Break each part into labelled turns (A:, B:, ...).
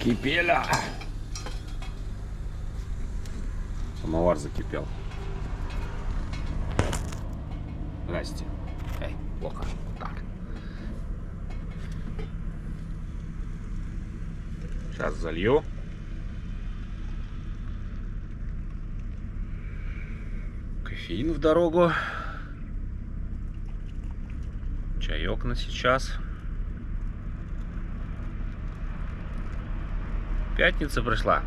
A: Закипело. Самовар закипел. Здрасте. Эй, плохо. Так. Сейчас залью. Кофеин в дорогу. Чаек на сейчас. Пятница пришла.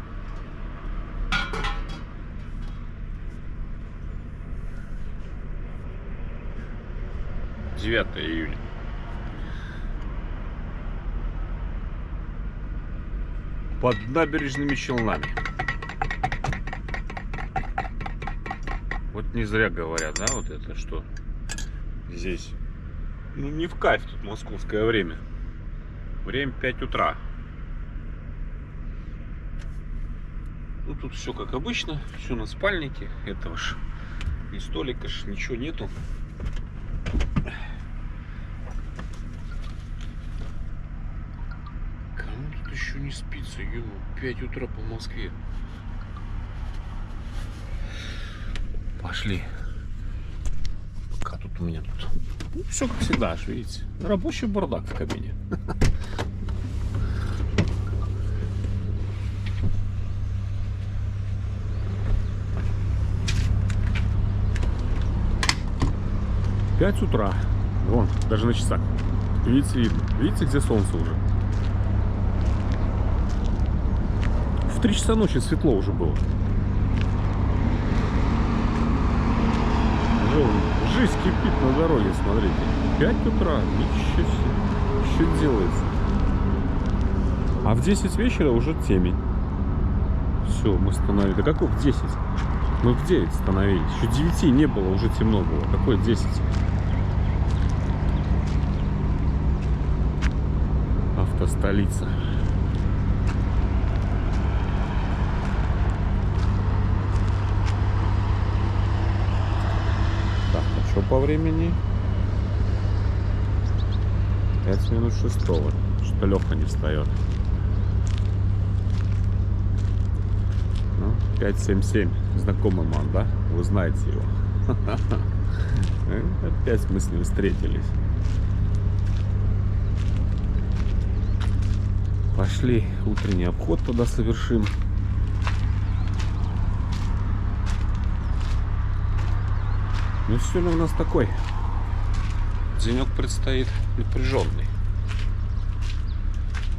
A: Девятое июля. Под набережными Челнами. Вот не зря говорят, да, вот это что здесь. Ну не в кайф тут московское время. Время 5 утра. Ну тут все как обычно, все на спальнике. Этого ж ни столика ж ничего нету. Кому тут еще не спится? Ё, 5 утра по Москве. Пошли. Пока тут у меня тут ну, все как всегда, аж видите. Рабочий бардак в кабине. Пять утра. Вон, даже на часах. Видите, видно. Видите, где солнце уже? В 3 часа ночи светло уже было. Жизнь кипит на дороге, смотрите. 5 утра. Ничего себе. Что делается? А в 10 вечера уже темень. Все, мы остановились. Да какой в 10? Мы в 9 остановились. Еще 9 не было, уже темно было. Какой 10? Автостолица. Так, а что по времени? 5 минут 6. Что Леха не встает. Ну, 577. Знакомый ман, да? Вы знаете его. Опять мы с ним встретились. Пошли утренний обход туда совершим. Ну сегодня у нас такой денек предстоит напряженный.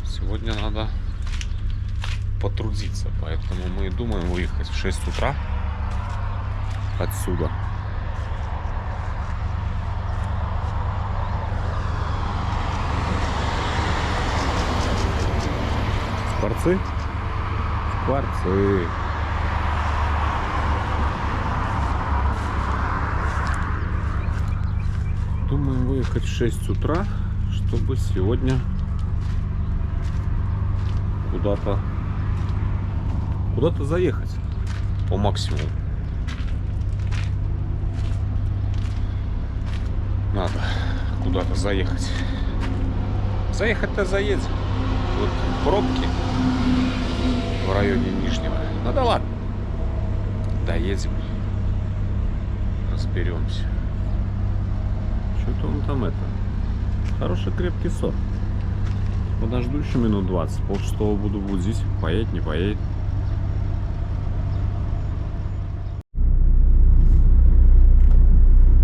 A: Сегодня надо потрудиться, поэтому мы думаем выехать в 6 утра отсюда. Скворцы? Скворцы. Думаем выехать в 6 утра, чтобы сегодня куда-то заехать по максимуму. Надо куда-то заехать. Заехать-то заедем. Вот пробки в районе Нижнего. Ну да ладно. Доедем. Разберемся. Что-то он там это. Хороший крепкий сорт. Подожду еще минут 20. Полшестого буду будить. Поедет, не поедет.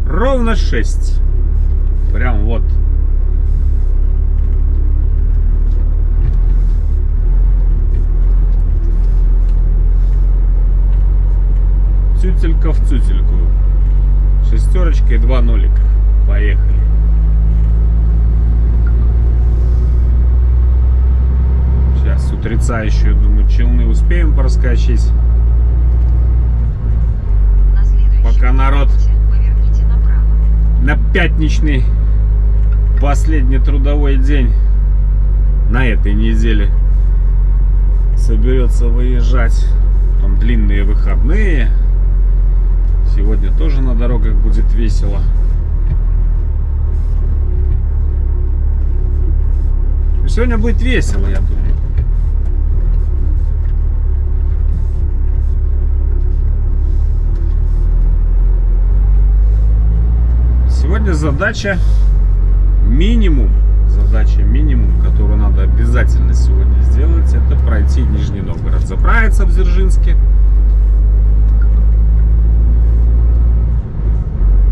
A: Ровно 6. Прям вот. Тютелька в тютельку. 6 и 2 нолика. Поехали. Сейчас с утреца еще, я думаю, Челны успеем проскочить. Пока народ на пятничный последний трудовой день на этой неделе соберется выезжать. Там длинные выходные. Сегодня тоже на дорогах будет весело. Сегодня будет весело, я думаю. сегодня задача минимум, которую надо обязательно сегодня сделать, это пройти Нижний Новгород, заправиться в Дзержинске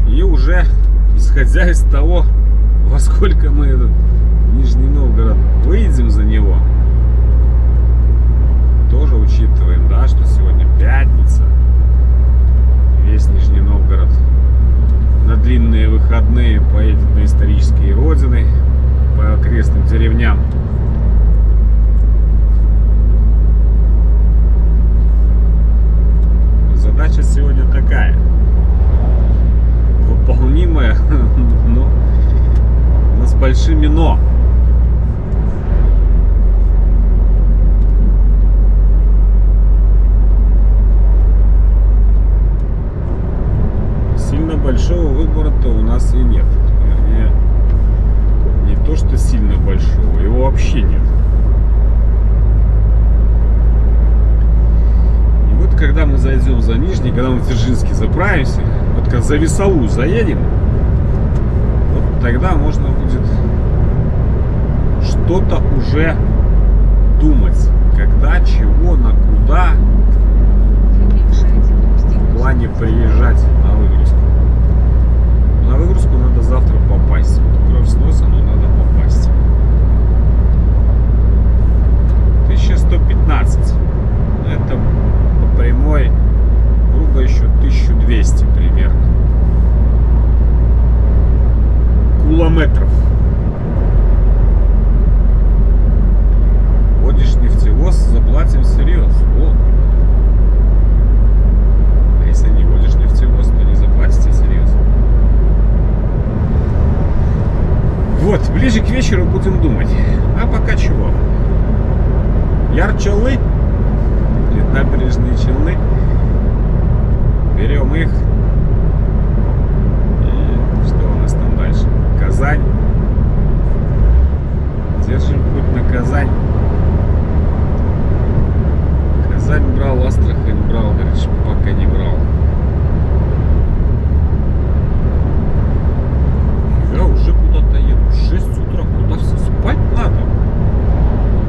A: и уже, исходя из того, во сколько мы этот Нижний Новгород выйдем за него, тоже учитываем, да, что сегодня пятница, весь Нижний Новгород на длинные выходные поедет на исторические родины, по окрестным деревням. Задача сегодня такая, выполнимая, но с большими но. Сильно большого выбора-то у нас и нет. Вернее, не то, что сильно большого, его вообще нет. И вот когда мы зайдем за Нижний, когда мы в Дзержинске заправимся, вот когда за Весовую заедем, вот тогда можно будет что-то уже думать, когда, чего, на куда, в плане приезжать на выгрузку. На выгрузку надо завтра попасть. Вот кровь с носа, но надо попасть. 1115. Это по прямой, грубо, еще 1200 примерно. Километров. Водишь нефтевоз, заплатим всерьез. Вот. А если не водишь нефтевоз, то не заплатите всерьез. Вот, ближе к вечеру будем думать. А пока чего? Яр-Челны, набережные Челны. Берем их. И что у нас там дальше? Казань. Держим путь на Казань. Казань брал, Астрахань брал, говоришь, пока не брал. Я уже куда-то еду. 6 утра, куда все спать надо?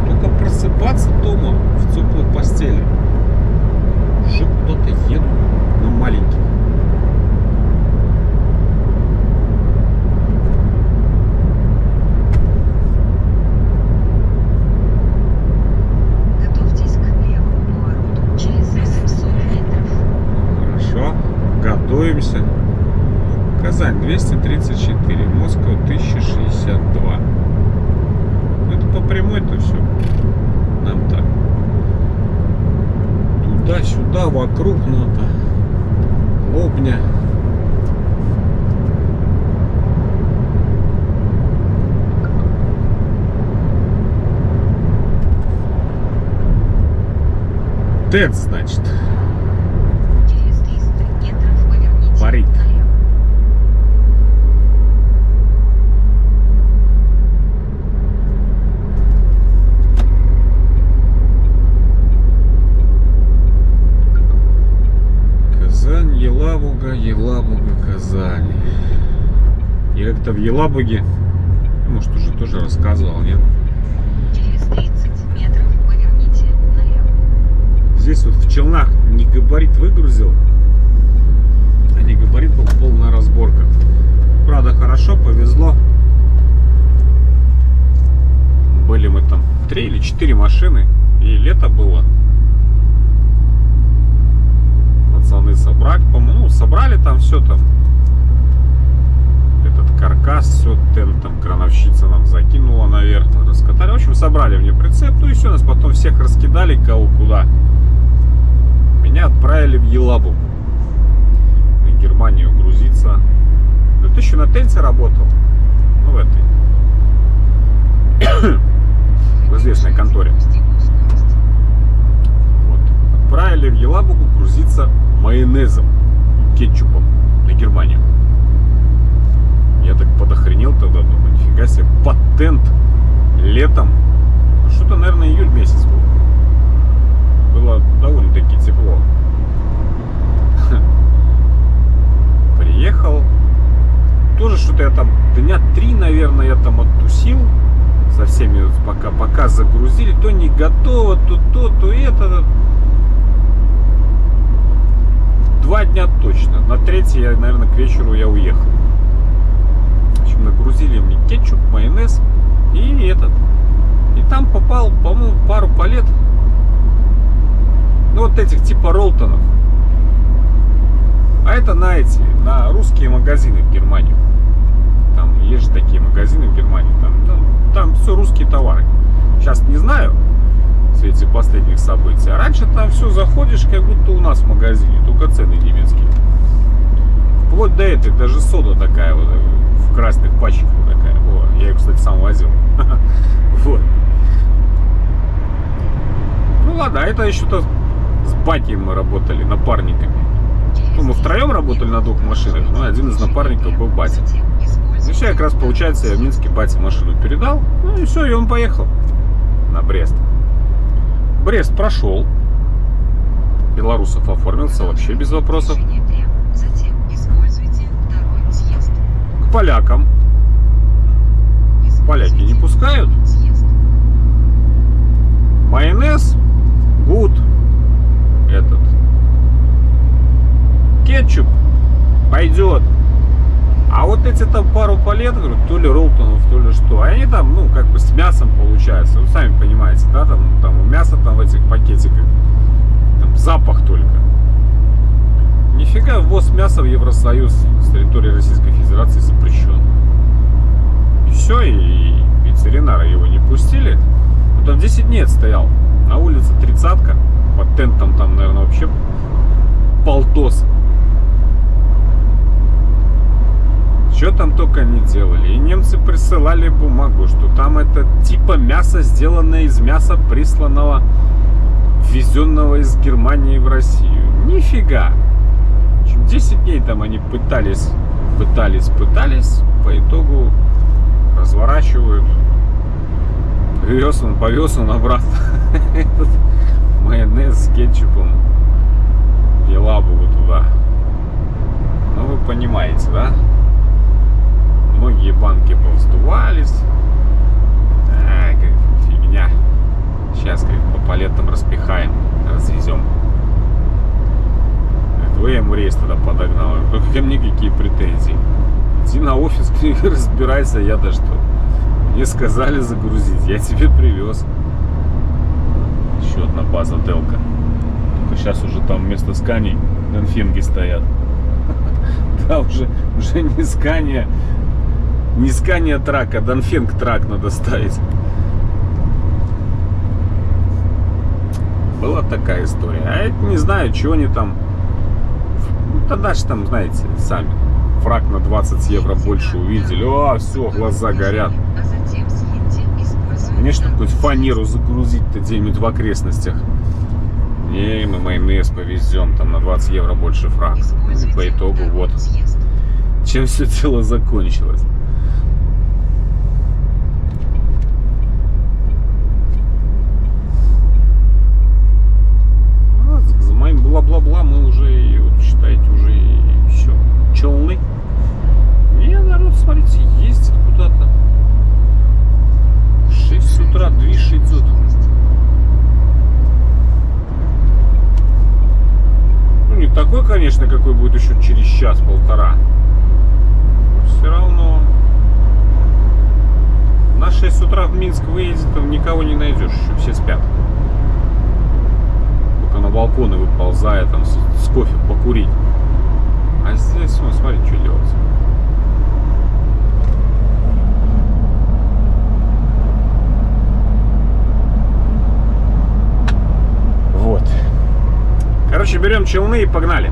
A: Только просыпаться дома в теплой постели. Уже куда-то еду на маленький.
B: Готовьтесь к левому повороту через 800 метров.
A: Хорошо, готовимся. Казань 234, Москва 1062. Это по прямой-то все. Нам так. Туда-сюда, вокруг надо. Лобня. ТЭЦ, значит.
B: Через 300 метров поверните
A: Парит.
B: налево.
A: Казань, Елабуга, Казань. Я как-то в Елабуге, может, уже тоже рассказывал, нет?
B: Через 30 метров поверните налево.
A: Здесь вот в Челнах не габарит выгрузил, а не габарит был полная разборка. Правда, хорошо, повезло. Были мы там 3 или 4 машины, и лето было. Пацаны собрать, по-моему, ну, собрали там все там. Этот каркас, все, там крановщица нам закинула наверх, раскатали. В общем, собрали мне прицеп, ну и все, нас потом всех раскидали, кого куда. Меня отправили в Елабугу, в Германию грузиться. Да ты еще на Тенце работал, ну в этой, в известной конторе. Вот. Отправили в Елабугу грузиться майонезом и кетчупом на Германию. Я так подохренел тогда, думаю, нифига себе, патент летом. Что-то, наверное, июль месяц был. Было довольно-таки тепло. Приехал. Тоже что-то я там дня 3, наверное, я там оттусил со всеми, пока загрузили. То не готово, то это. 2 дня точно. На 3-й, я, наверное, к вечеру я уехал. В общем, нагрузили мне кетчуп, майонез и этот. И там попал, по-моему, пару палет. Ну, вот этих типа Ролтонов. А это на русские магазины в Германии. Там есть же такие магазины в Германии. Там все русские товары. Сейчас не знаю в свете последних событий. А раньше там все заходишь, как будто у нас в магазине. Только цены немецкие. Вплоть до этой, даже сода такая вот в красных пачках такая. О, я ее, кстати, сам возил. Вот. Ну ладно, а это еще-то с батей мы работали, напарниками. Ну, мы втроем работали на 2 машинах, но один из напарников был батя. И все, как раз получается, я в Минске бате машину передал. Ну и все, и он поехал на Брест. Брест прошел. Белорусов оформился вообще без вопросов. К полякам. Поляки не пускают. Майонез, гуд, этот, кетчуп пойдет. А вот эти там пару палет, говорю, то ли Ролтонов, то ли что. Они там, ну, как бы с мясом получается. Вы сами понимаете, да, там мясо там в этих пакетиках. Там запах только. Нифига, ввоз мяса в Евросоюз с территории Российской Федерации запрещен. И все, и ветеринары его не пустили. Он там 10 дней стоял. На улице 30-ка. Под тентом там, наверное, вообще полтос. Что там только не делали. И немцы присылали бумагу, что там это типа мясо, сделанное из мяса, присланного, ввезенного из Германии в Россию. Нифига. 10 дней там они пытались. По итогу разворачивают. Повез он обратно этот майонез с кетчупом в Елабугу туда. Ну, вы понимаете, да? Многие банки повздувались. Как фигня. Сейчас, как по палетам распихаем, развезем. Вы я ему рейс тогда подогнал. Ко мне какие претензии? Иди на офис, разбирайся, я-то что? Мне сказали загрузить, я тебе привез. Еще одна база Делка. Только сейчас уже там вместо Скани Донфенги стоят. Да, уже не Скания. Не Скания трак, а Донфенг трак надо ставить. Была такая история. А я не знаю, чего они там. Ну, тогда же там, знаете, сами. Фрак на 20 евро больше увидели. О, все, глаза горят. Мне что, какую-то фанеру загрузить-то где-нибудь в окрестностях? Не, мы майонез повезем, там на 20 евро больше фрак. И по итогу вот чем все дело закончилось. За моим бла-бла-бла мы уже, и вот, считайте, уже и все. Челны. Не, народ, смотрите, ездит куда-то. 6 с утра движ идет. Ну, не такой, конечно, какой будет еще через час-полтора. Все равно. На 6 утра в Минск выедет, там никого не найдешь, еще все спят. Только на балконы выползая, там с кофе покурить. А здесь, ну, смотри, что делать. Вот. Короче, берем челны и погнали.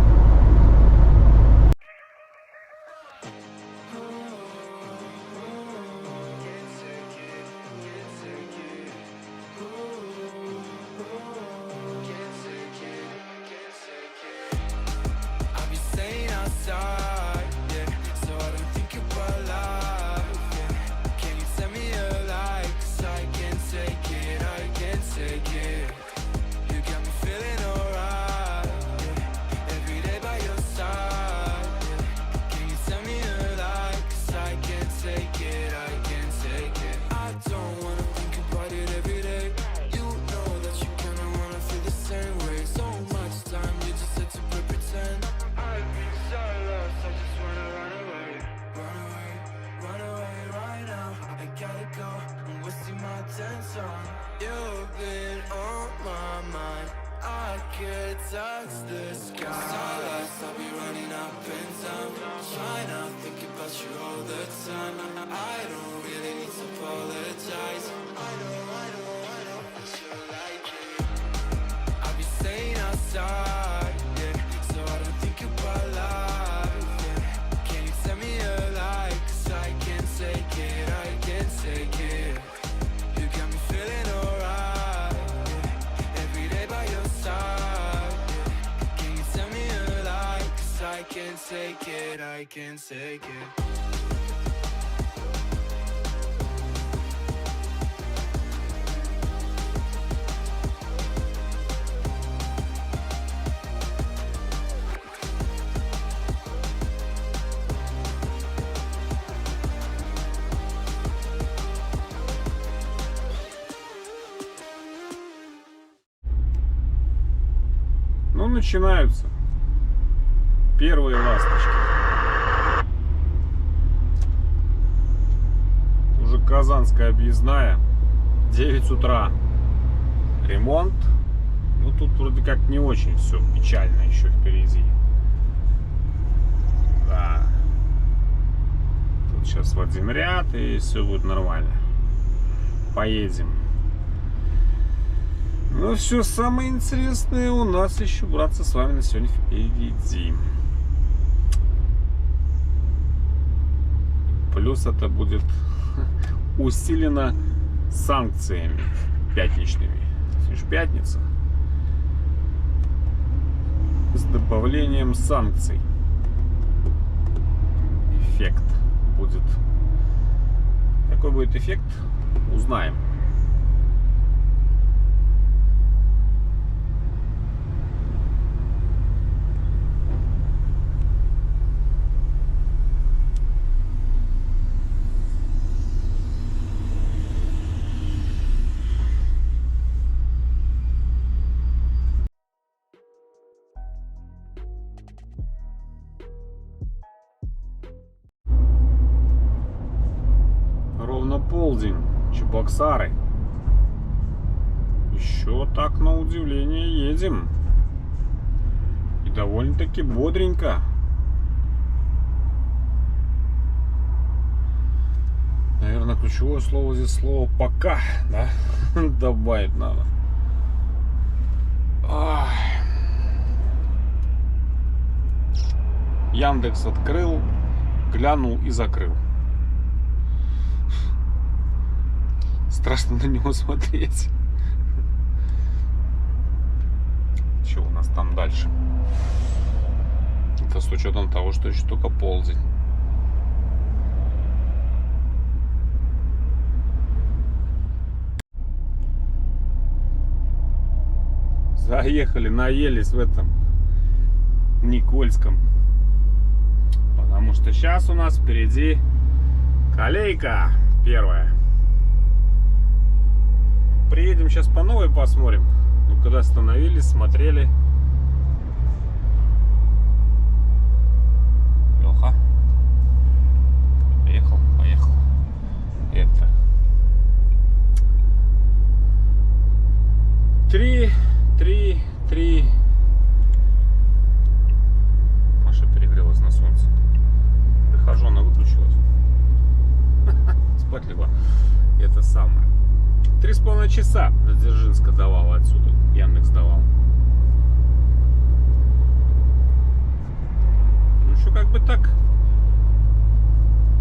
C: Take it. You got me feeling alright. Every day tongue. You've been on my mind. I could touch the sky. Starlights, I'll be running up and down. Trying to think about you all the time. I don't really need to apologize. I know, but you like it. I'll be staying outside, yeah, so I don't think about life, yeah. Can you tell me a lie? 'Cause I can't take it, I can't take it. You got me feeling alright, yeah. Every day by your side, yeah. Can you tell me a lie? 'Cause I can't take it, I can't take it.
A: Ну, начинаются первые ласточки. Уже Казанская объездная, 9 утра. Ремонт. Ну, тут вроде как не очень все печально еще впереди. Да. Тут сейчас в один ряд, и все будет нормально. Поедем. Ну все, самое интересное у нас еще, братцы, с вами на сегодня впереди. Плюс это будет усилено санкциями пятничными. Сегодня же пятница. С добавлением санкций. Эффект будет. Какой будет эффект, узнаем. Ровно полдень, Чебоксары. Еще так, на удивление, едем. И довольно-таки бодренько. Наверное, ключевое слово здесь слово «пока», да? Добавить надо. Ай. Яндекс открыл, глянул и закрыл. Страшно на него смотреть. Что у нас там дальше? Это с учетом того, что еще только полдень. Заехали, наелись в этом Никольском. Потому что сейчас у нас впереди колейка первая. Приедем сейчас по новой посмотрим. Ну, когда остановились, смотрели. Леха. Поехал. Это. 3. Маша перегрелась на солнце. Прихожу, она выключилась. Спать легла. Это самое. 3,5 часа до Дзержинска давал отсюда. Яндекс давал. Ну, еще как бы так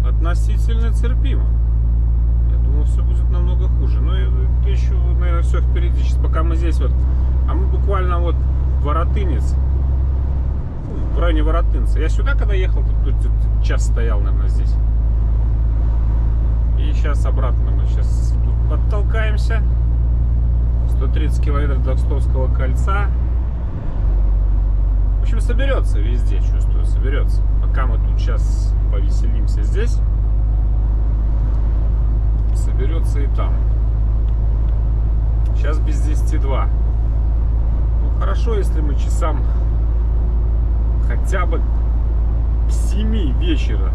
A: относительно терпимо. Я думал, все будет намного хуже. Но это еще, наверное, все впереди. Сейчас пока мы здесь вот. А мы буквально вот Воротынец. В районе Воротынца. Я сюда когда ехал, тут час стоял, наверное, здесь. И сейчас обратно мы сейчас тут подтолкаемся. 130 километров до Кстовского кольца. В общем, соберется везде, чувствую, соберется. Пока мы тут сейчас повеселимся здесь, соберется и там. Сейчас без 10:02. Ну хорошо, если мы часам хотя бы к 7 вечера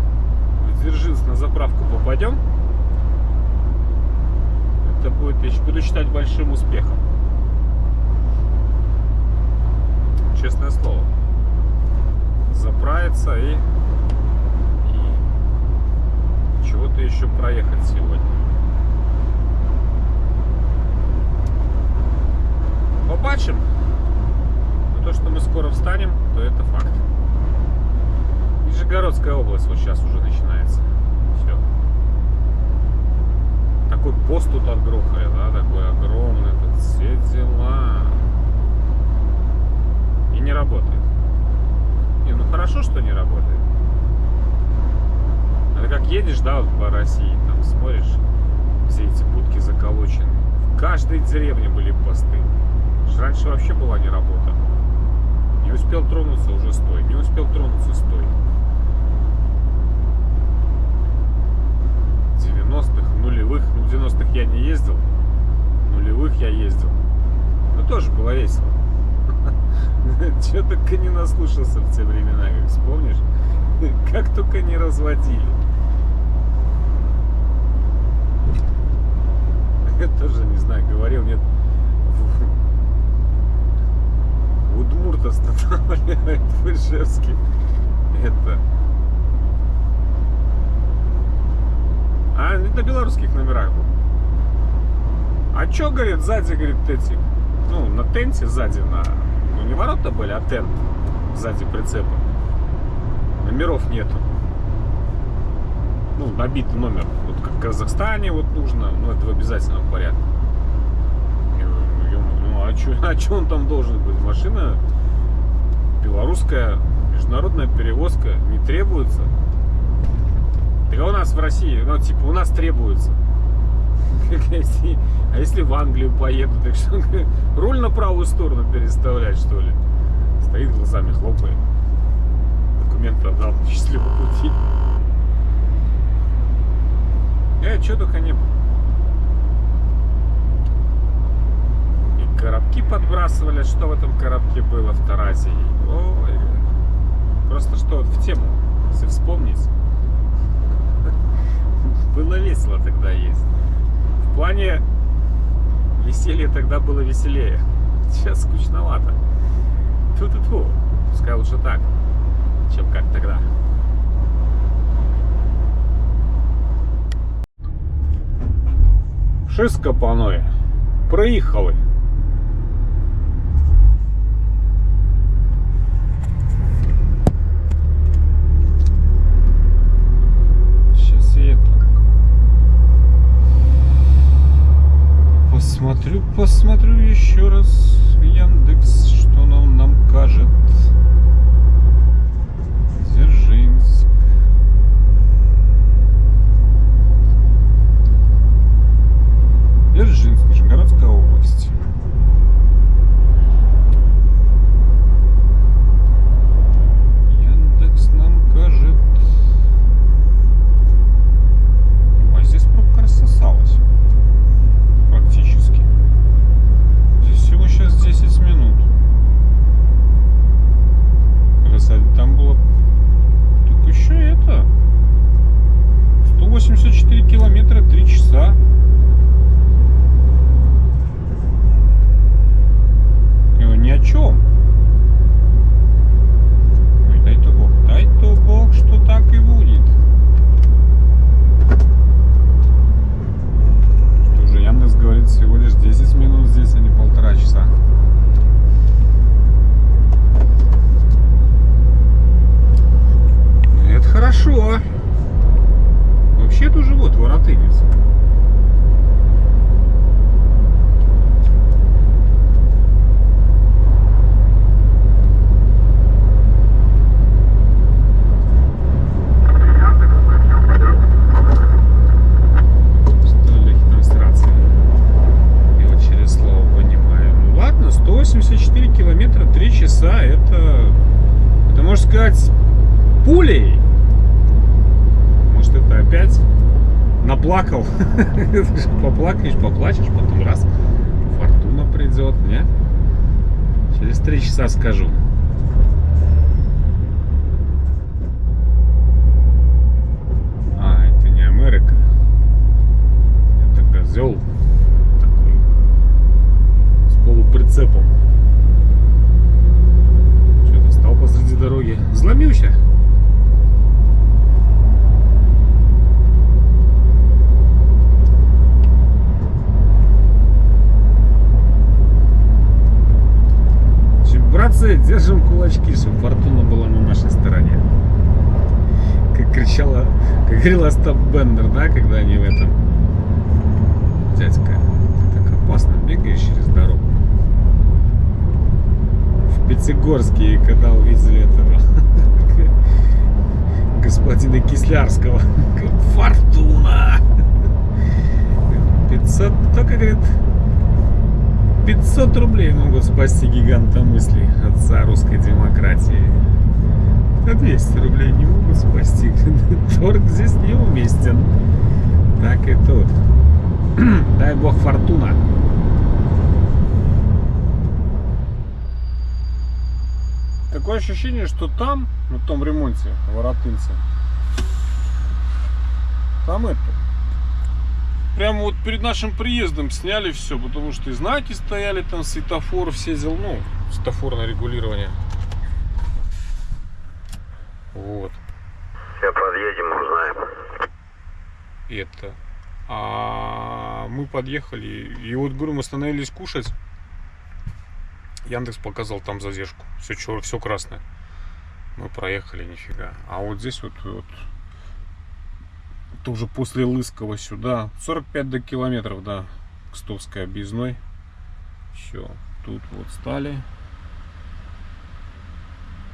A: в Дзержинск на заправку попадем. Это будет буду считать большим успехом. Честное слово. Заправиться и чего-то еще проехать сегодня. Побачим. Но то, что мы скоро встанем, то это факт. Нижегородская область вот сейчас уже начинается. Все. Такой пост тут отгрохали, да, такой огромный, тут все дела. И не работает. Не, ну хорошо, что не работает. Это как едешь, да, вот по России, там смотришь, все эти будки заколочены. В каждой деревне были посты. Раньше вообще была не работа. Не успел тронуться, уже стой. Не успел тронуться, стой. 90-х, нулевых. Ну, в 90-х я не ездил. Нулевых я ездил. Ну, тоже было весело. Чего только не наслушался в те времена, как вспомнишь. Как только не разводили. Я тоже не знаю, говорил, нет. Удмурт останавливает в Ижевске. Это. А, на белорусских номерах был. А чё, говорит, сзади, говорит, эти. Ну, на тенте сзади, ну, не ворота были, а тент сзади прицепа. Номеров нету. Ну, набит номер. Вот как в Казахстане вот нужно, ну, это в обязательном порядке. А чё он там должен быть? Машина белорусская, международная перевозка, не требуется. Так а у нас в России, ну, типа, у нас требуется. А если в Англию поеду, так что руль на правую сторону переставлять, что ли? Стоит, глазами хлопает. Документы отдал, счастливого пути. Чё только не было. И коробки подбрасывали. Что в этом коробке было в Таразе? Ой. Просто что вот в тему, если вспомнить. Было весело тогда есть. В плане веселья тогда было веселее. Сейчас скучновато. Тьфу-тьфу-тьфу. Пускай лучше так, чем как тогда. Wszystko, панове. Приїхали. Сейчас я это посмотрю еще раз в Яндекс, что он нам кажет. Дзержинск. Дзержинск, Нижегородская область. Яндекс нам кажет. А здесь пробка рассосалась. Практически. Здесь всего сейчас 10 минут. Там было только еще это. 184 километра 3 часа. Ни о чем. Ой, дай-то Бог, что так и будет. Что же, Яндекс говорит всего лишь 10 минут здесь, а не 1,5 часа. Это хорошо. Вообще это уже вот Воротынец. Километра 3 часа, это можно сказать, пулей. Может, это опять наплакал. Поплачешь, потом раз фортуна придет, не? Через 3 часа скажу. А, это не Америка. Это козел такой. прицепом. Что-то стал посреди дороги. Зломился. Братцы, держим кулачки, чтобы фортуна была на нашей стороне. Как кричала, как говорил Остап Бендер, да, когда они в этом... Дядька, ты так опасно бегаешь через дорогу. В Пятигорске, когда увидели этого господина Кислярского. Фортуна! 500, только, говорит, 500 рублей могут спасти гиганта мысли отца русской демократии. А 200 рублей не могут спасти. Торг здесь неуместен. Так и тут. Дай бог фортуна. Такое ощущение, что там, на том ремонте, в Воротынце, там это... Прямо вот перед нашим приездом сняли все, потому что и знаки стояли, там светофор, все дел, ну, светофорное регулирование. Вот.
D: Сейчас подъедем, узнаем.
A: Это. А мы подъехали, и вот, говорю, мы остановились кушать. Яндекс показал там задержку. Все красное. Мы проехали, нифига. А вот здесь вот тоже после Лысково сюда 45 до километров, да, Кстовской объездной. Все, тут вот стали.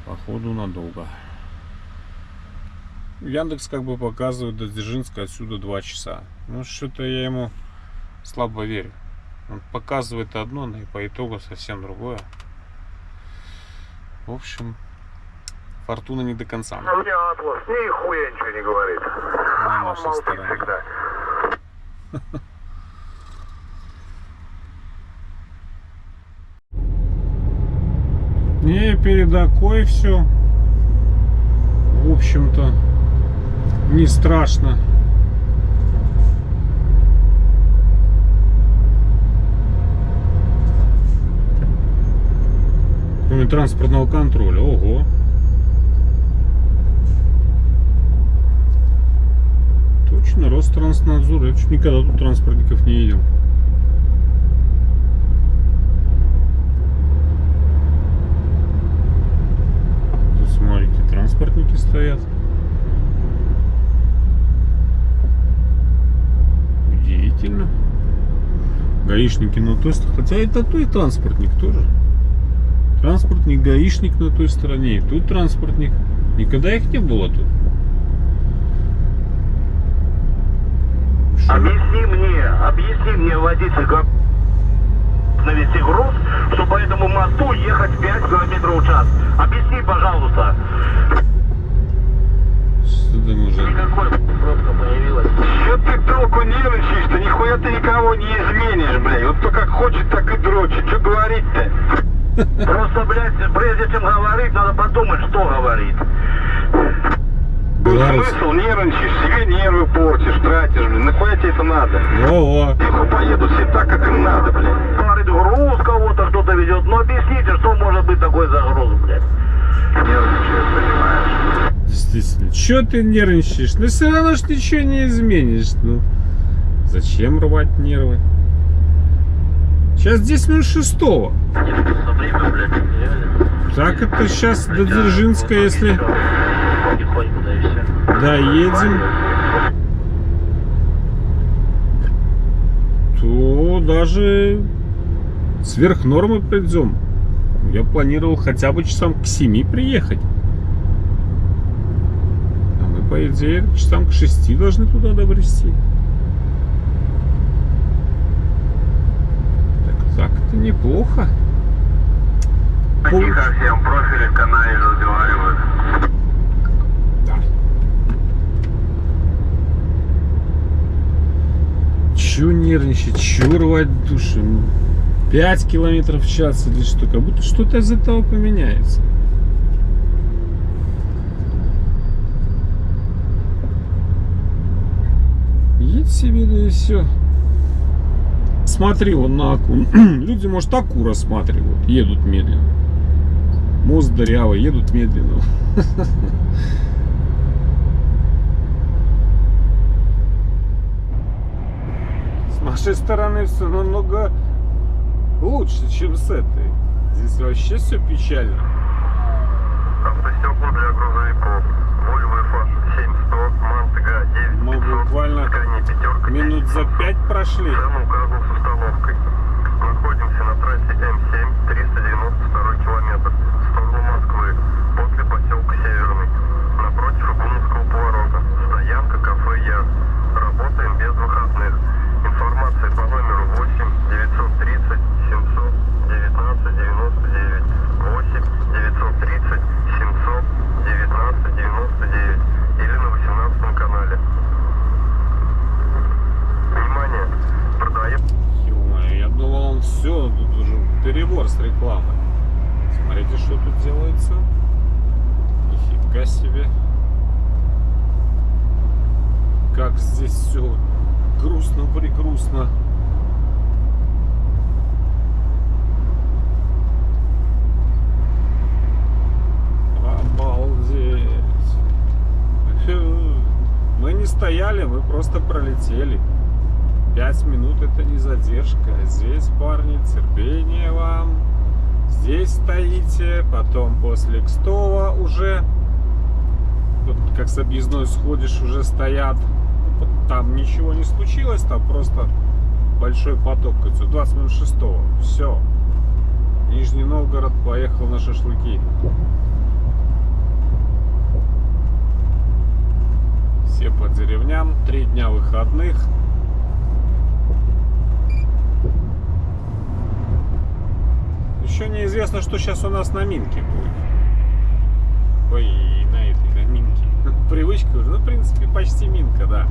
A: Походу надолго. Яндекс как бы показывает до Дзержинска отсюда 2 часа. Ну что-то я ему слабо верю. Он показывает одно, но и по итогу совсем другое. В общем, фортуна не до конца.
D: А мне Атлас нихуя ничего не говорит.
A: На нашей
D: Молчит
A: стороне.
D: всегда.
A: Не, перед окой все. В общем-то, не страшно. Кроме транспортного контроля. Ого. Точно, Ространснадзор. Я чуть никогда тут транспортников не видел. Тут, смотрите, транспортники стоят. Удивительно. Гаишники на той стороне. Хотя это той транспортник тоже. Транспортник, гаишник на той стороне. И тут транспортник. Никогда их не было тут.
D: Объясни мне, водитель, как навести груз, чтобы по этому мосту ехать 5 километров в час. Объясни, пожалуйста.
A: Что там уже?
D: Никакой пробка появилась. Че ты толку нервничаешь-то? Нихуя ты никого не изменишь, блядь. Вот кто как хочет, так и дрочит. Че говорить-то? Просто, блядь, прежде чем говорить, надо подумать, что говорит.
A: Белорус.
D: Смысл, нервничаешь, себе нервы портишь, тратишь, блин. Нахуя тебе это надо?
A: Во-во.
D: Тихо поедут все так, как им надо, блядь. Говорит, груз кого-то кто-то ведет. Но объясните, что может быть такой за груз, блядь. Нервничаешь, понимаешь?
A: Действительно. Че ты нервничаешь? Ну все равно ж ничего не изменишь. Ну, зачем рвать нервы? Сейчас 10 минут 6-го. Так это сейчас до Дзержинска, если доедем, то даже сверх нормы придем. Я планировал хотя бы часам к 7 приехать. А мы, по идее, часам к 6 должны туда добрести. Так-то неплохо.
D: Тихо всем, профили в канале разговаривают.
A: Да. Чё нервничать, чё рвать душу? 5 километров в час или что? Как будто что-то из этого поменяется. Едь себе, да и все. посмотри вон на Аку. Люди, может, Аку рассматривают. Едут медленно. Мост дырявый, едут медленно. С нашей стороны все намного лучше, чем с этой. Здесь вообще все печально.
D: Автостекла для грузовиков. Volvo FH 7100, Мантега 9500.
A: Мы буквально минут за 5 прошли.
D: Цену указан с установкой. Находимся на трассе М7, 392 километр, в сторону Москвы, после поселка Северный, напротив Игуновского поворота. Стоянка кафе Я. Работаем без выходных. Информация по номеру 8 930 719 99 8 930 719 99 или на 18 канале. Внимание! Продаем.
A: Ё-моё, я думал, он все, тут уже перебор с рекламой. Смотрите, что тут делается. Нифига себе. Как здесь все грустно-прегрустно. Обалдеть. Мы не стояли, мы просто пролетели. 5 минут это не задержка. Здесь, парни, терпение вам. Здесь стоите, потом после Кстова уже, вот как с объездной сходишь, уже стоят. Там ничего не случилось, там просто большой поток. 20 минут 6-го. Все. Нижний Новгород поехал на шашлыки. Все по деревням. 3 дня выходных. Еще неизвестно, что сейчас у нас на Минке будет. Ой, на этой, на Минке. Привычка уже, ну, в принципе, почти Минка, да.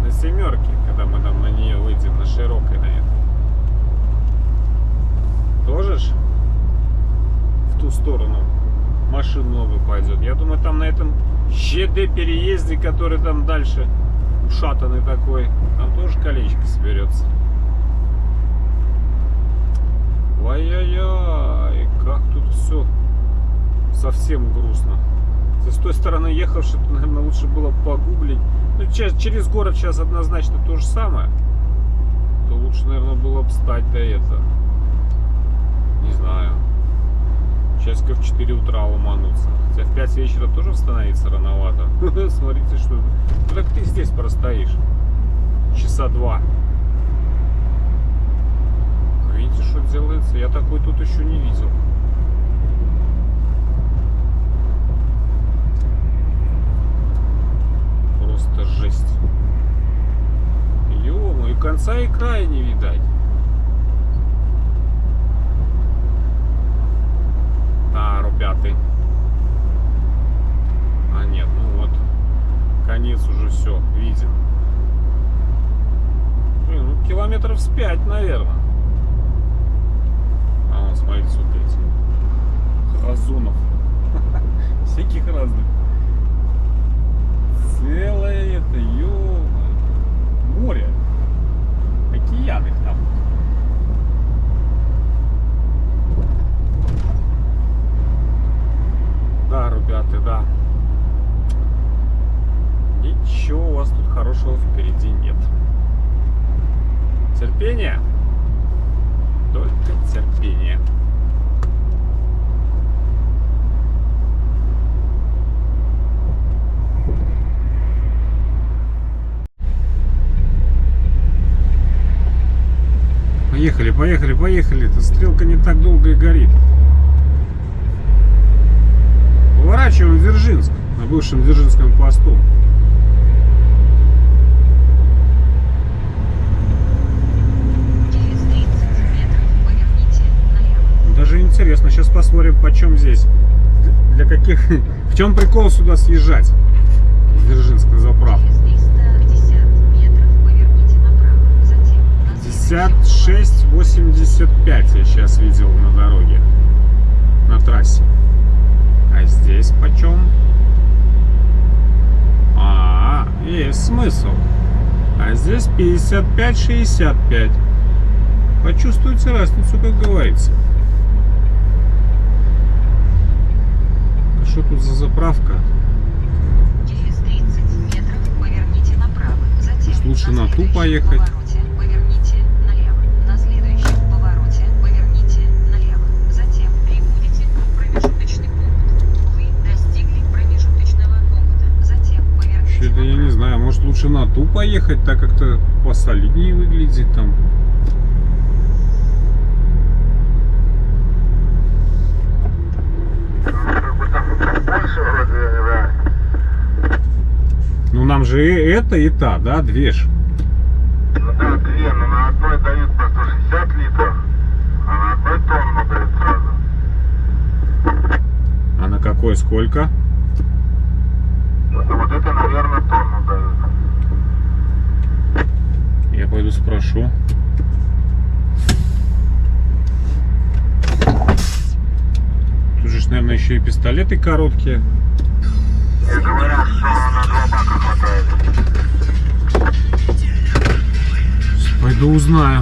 A: На семерке, когда мы там на нее выйдем, на широкой, на этой. Тоже ж в ту сторону машин много пойдет. Я думаю, там на этом ЖД переезде, который там дальше ушатанный такой, там тоже колечко соберется. Ай-яй-яй, как тут все совсем грустно. С той стороны ехавши, то, наверное, лучше было погуглить. Ну, через город сейчас однозначно то же самое. То лучше, наверное, было бы встать до этого. Не знаю. Часиков в 4 утра ломануться. Хотя в 5 вечера тоже становиться рановато. Смотрите, что... Ну, так ты здесь простоишь. Часа 2. Видите, что делается? Я такой тут еще не видел. Просто жесть. Ё-моё, и конца и края не видать. Да, ребята. А нет, ну вот. Конец уже все виден. Блин, ну километров с 5, наверное. А вон, смотрите, вот эти газонов. Всяких разных. Целое это, ё-моё. Море. Океан их там. Да, ребята, да. Ничего у вас тут хорошего впереди нет. Терпение. Только терпение. Поехали, поехали, поехали. Эта стрелка не так долго и горит. Поворачиваем в Дзержинск, на бывшем Дзержинском посту.
B: Через 30 метров поверните налево.
A: Даже интересно, сейчас посмотрим, почем здесь. Для каких... В чем прикол сюда съезжать? С Дзержинск на заправку.
B: Через 350 метров поверните направо. Затем на
A: 56,85 я сейчас видел на дороге. На трассе. А здесь почем? Есть смысл. А здесь 55-65. Почувствуйте разницу, как говорится. Что тут за заправка?
B: Через 30 метров поверните направо. Затем
A: Лучше на ту
B: следующем
A: поехать.
B: повороте поверните налево. На следующем повороте поверните налево. Затем прибудете в промежуточный пункт. Вы достигли промежуточного пункта. Затем поверните
A: Вообще-то я не
B: направо.
A: знаю, может лучше на ту поехать, так как-то посолиднее выглядит там.
D: Больше вроде, да.
A: Ну нам же и это, и та, да, две ж.
D: Ну да, две, но на одной дают по 160 литров, а на одной тонну дают сразу.
A: А на какой сколько?
D: Вот это, наверное, тонну дают.
A: Я пойду спрошу. Тут же, наверное, еще и пистолеты короткие.
D: И говорят, что на 2 бака хватает.
A: Пойду узнаю.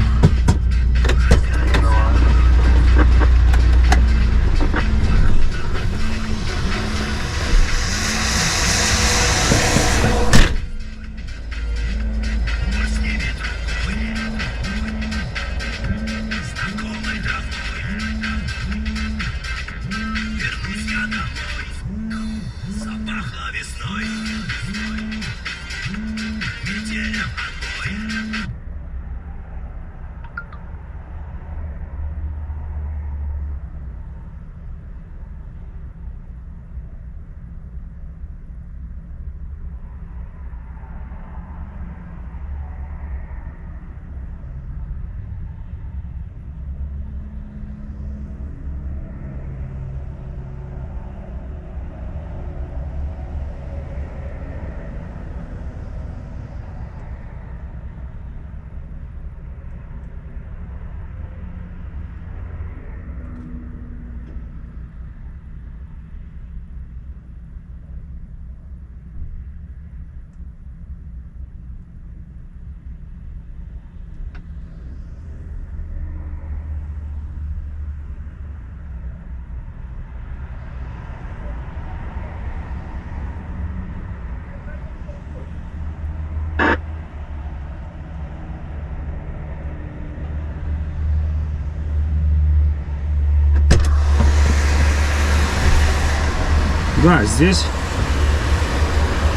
A: Да, здесь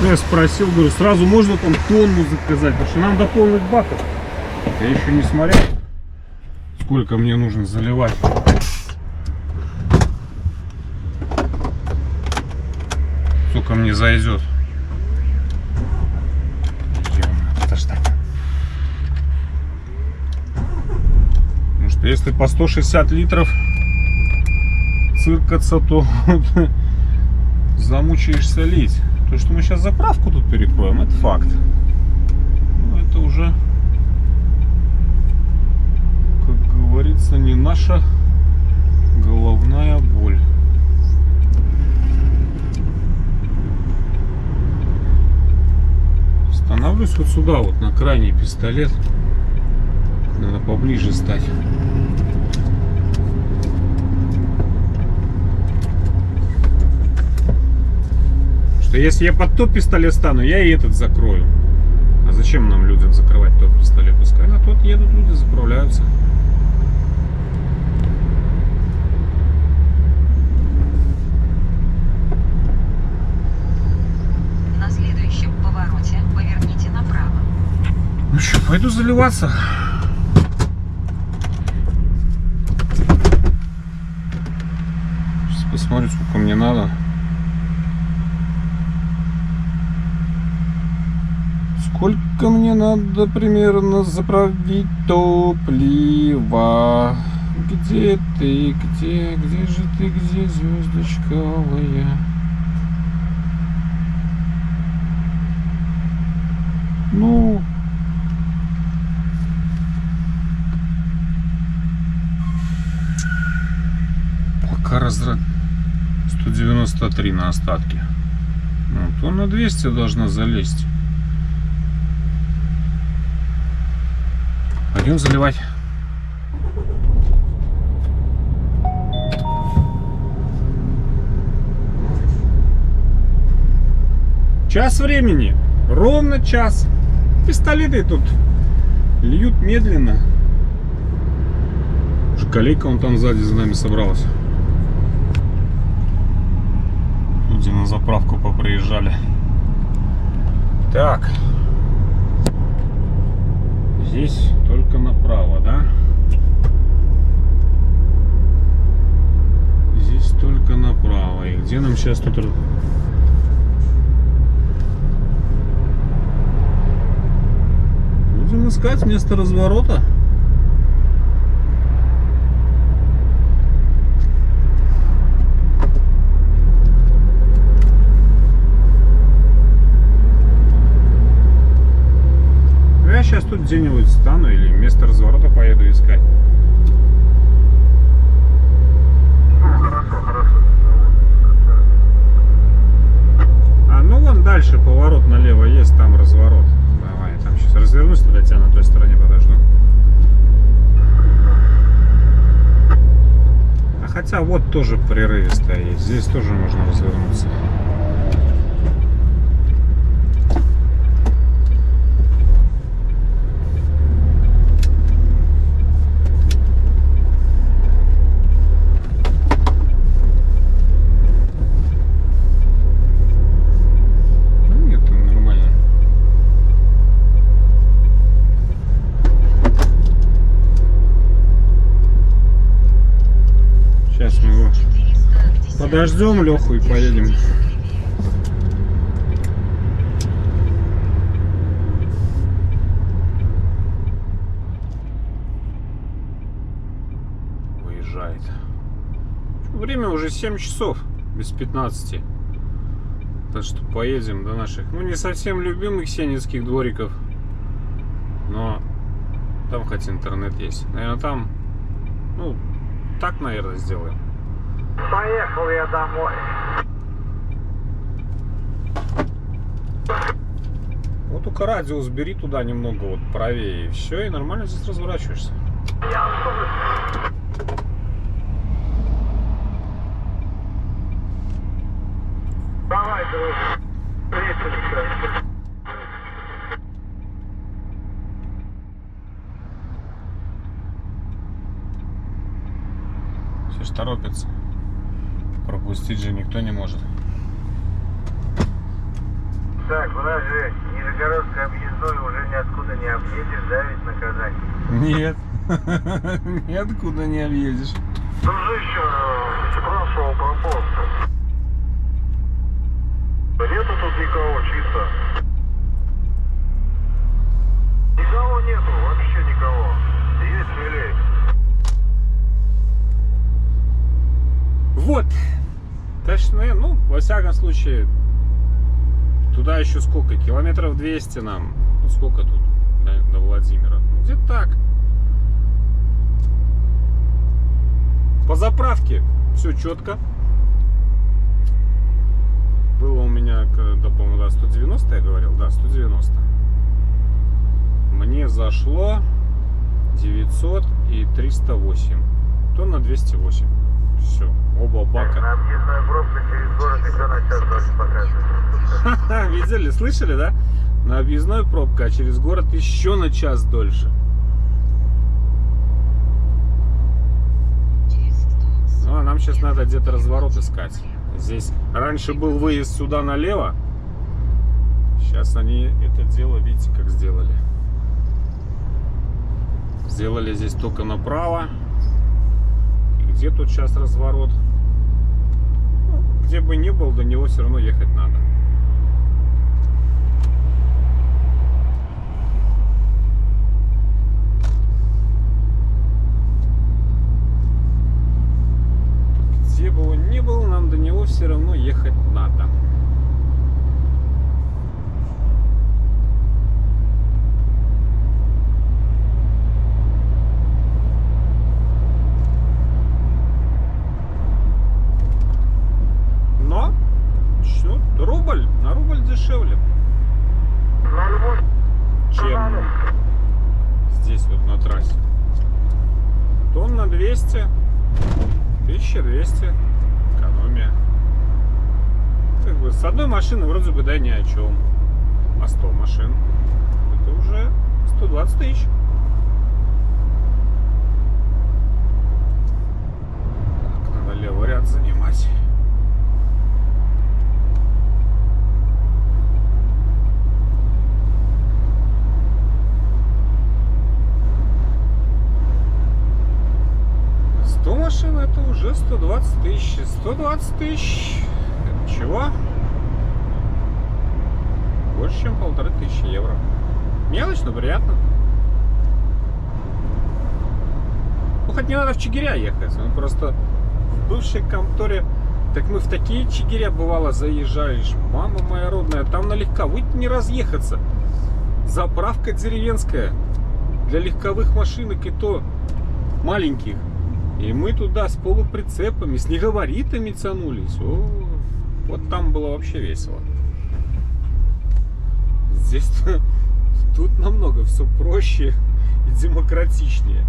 A: я спросил, говорю, сразу можно там тонну заказать, потому что нам до полных баков. Я еще не смотрел, сколько мне нужно заливать. Сколько мне зайдет. Потому что если по 160 литров циркаться, то замучаешься лить. То, что мы сейчас заправку тут перекроем, это факт. Но это уже, как говорится, не наша головная боль. Становлюсь вот сюда, вот на крайний пистолет. Надо поближе стать. Что если я под тот пистолет стану, я и этот закрою. А зачем нам людям закрывать тот пистолет? Пускай на тот едут, люди заправляются.
B: На следующем повороте поверните направо.
A: Ну что, пойду заливаться. Сейчас посмотрю, сколько мне надо. Сколько мне надо примерно заправить топлива? Где ты, где же ты, где звездочковая? Ну, пока разряд 193 на остатке. Ну, то на 200 должна залезть. Пойдем заливать. Час времени. Ровно час. Пистолеты тут льют медленно. Колейка он там сзади за нами собралась. Люди на заправку поприезжали. Так. Здесь только направо, да? Здесь только направо. И где нам сейчас тут... Будем искать место разворота. Я сейчас тут где-нибудь стану или место разворота поеду искать.
D: Хорошо.
A: А ну вон дальше поворот налево есть, там разворот. Давай, я там сейчас развернусь туда, тебя на той стороне подожду. А хотя вот тоже прерывистая есть, здесь тоже можно развернуться. Сейчас мы его подождем, Леху, и поедем. Выезжает. Время уже 7 часов, без 15. Так что поедем до наших, ну, не совсем любимых сенецких двориков. Но там хоть интернет есть. Наверное, там, ну, так, наверное, сделаем.
D: Поехал я домой.
A: Вот только радиус бери туда немного вот правее, и все, и нормально здесь разворачиваешься.
D: Давай, друг. Встретимся.
A: Все ж торопятся. Пропустить же никто не может.
D: Так, подожди. Нижегородской объездной уже ниоткуда не объедешь, да, ведь наказание?
A: Нет. Ниоткуда не объедешь.
D: Дружище, спрашивал про пост. Нету тут никого, чисто. Никого нету, вообще никого. Есть смелей.
A: Вот. Точно, ну, во всяком случае, туда еще сколько? Километров 200 нам. Ну, сколько тут до Владимира? Ну, где-то так. По заправке все четко. Было у меня, да, по-моему, да, 190 я говорил, да, 190. Мне зашло 900 и 308. То на 208. Все, оба бака.
D: На объездной пробке через город еще на час дольше показывает.
A: Видели, слышали, да? На объездной пробка, а через город еще на час дольше. Ну, а нам сейчас надо где-то разворот искать. Здесь раньше был выезд сюда налево. Сейчас они это дело, видите, как сделали. Сделали здесь только направо. И где тут сейчас разворот? Ну, где бы ни был, до него все равно ехать надо. Где бы он ни был, нам до него все равно ехать надо. Но ровно здесь вот на трассе. Тонна 200, 1200, экономия. Как бы с одной машины вроде бы да ни о чем. А 100 машин это уже 120 тысяч. Так, надо левый ряд занимать. Машина это уже 120 тысяч. 120 тысяч это чего? Больше, чем 1500 евро. Мелочь, но приятно. Ну, хоть не надо в Чигиря ехать. Мы просто в бывшей конторе. Так мы в такие Чигиря бывало заезжали. Мама моя родная, там на легковых не разъехаться. Заправка деревенская. Для легковых машинок и то маленьких. И мы туда с полуприцепами, с негабаритами тянулись. О, вот там было вообще весело. Здесь тут намного все проще и демократичнее.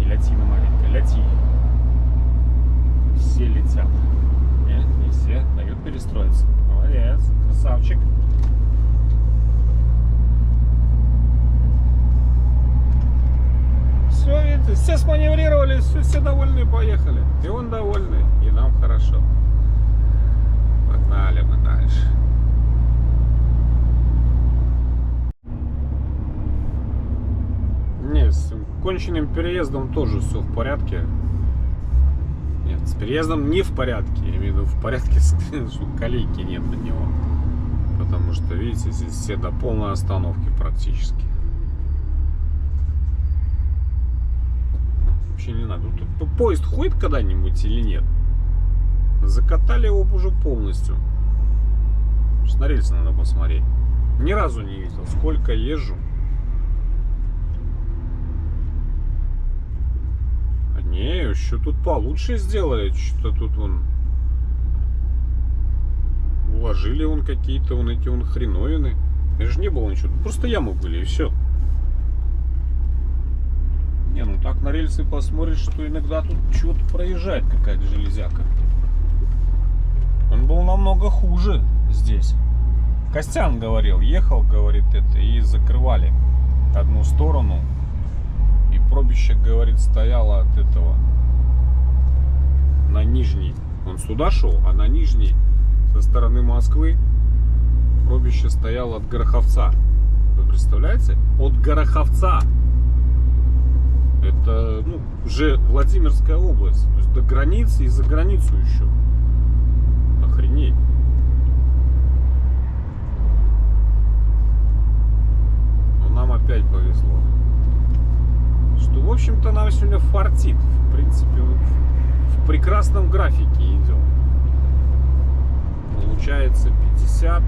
A: Лети на маленькой, лети. Все летят. Нет, не все. Дают перестроиться. Молодец, красавчик. Все, видите, все сманеврировали, все довольны, поехали. И он довольный, и нам хорошо. Погнали мы дальше. Нет, с конченным переездом тоже все в порядке. Нет, с переездом не в порядке. Я имею в виду в порядке, что колейки нет на него. Потому что, видите, здесь все до полной остановки практически. Вообще не надо. Тут поезд ходит когда-нибудь или нет? Закатали его уже полностью. На рельсы надо посмотреть. Ни разу не видел. Сколько езжу. Не, еще тут получше сделали. Что-то тут вон уложили вон какие-то вон эти вон хреновины. Это же не было ничего. Просто ямы были и все. Не, ну так на рельсы посмотришь, что иногда тут что-то проезжает какая-то железяка. Он был намного хуже здесь. Костян говорил, ехал, говорит, это, и закрывали одну сторону. И пробище, говорит, стояло от этого на нижней. Он сюда шел, а на нижней со стороны Москвы пробище стояло от Гороховца. Вы представляете? От Гороховца. Это, ну, уже Владимирская область. То есть до границы и за границу еще. Охренеть. Но нам опять повезло. Что, в общем-то, нам сегодня фартит. В принципе, в прекрасном графике идем. Получается 50.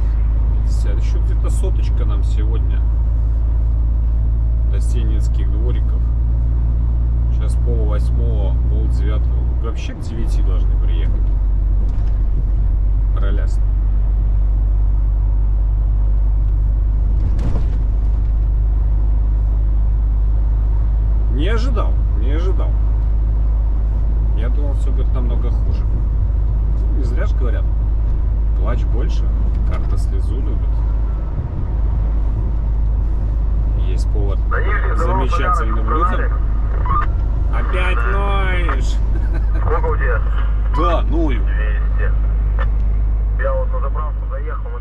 A: Еще где-то соточка нам сегодня. До Сенецких двориков. Сейчас 7:30, 8:30. Вообще к 9 должны приехать. Пролясно. Не ожидал, не ожидал. Я думал, все будет намного хуже. Не зря же говорят, плачь больше, карта слезу любит. Есть повод замечательным людям. Опять ноешь.
D: Сколько у тебя?
A: Да, ною.
D: 200. Я вот на заправку заехал, на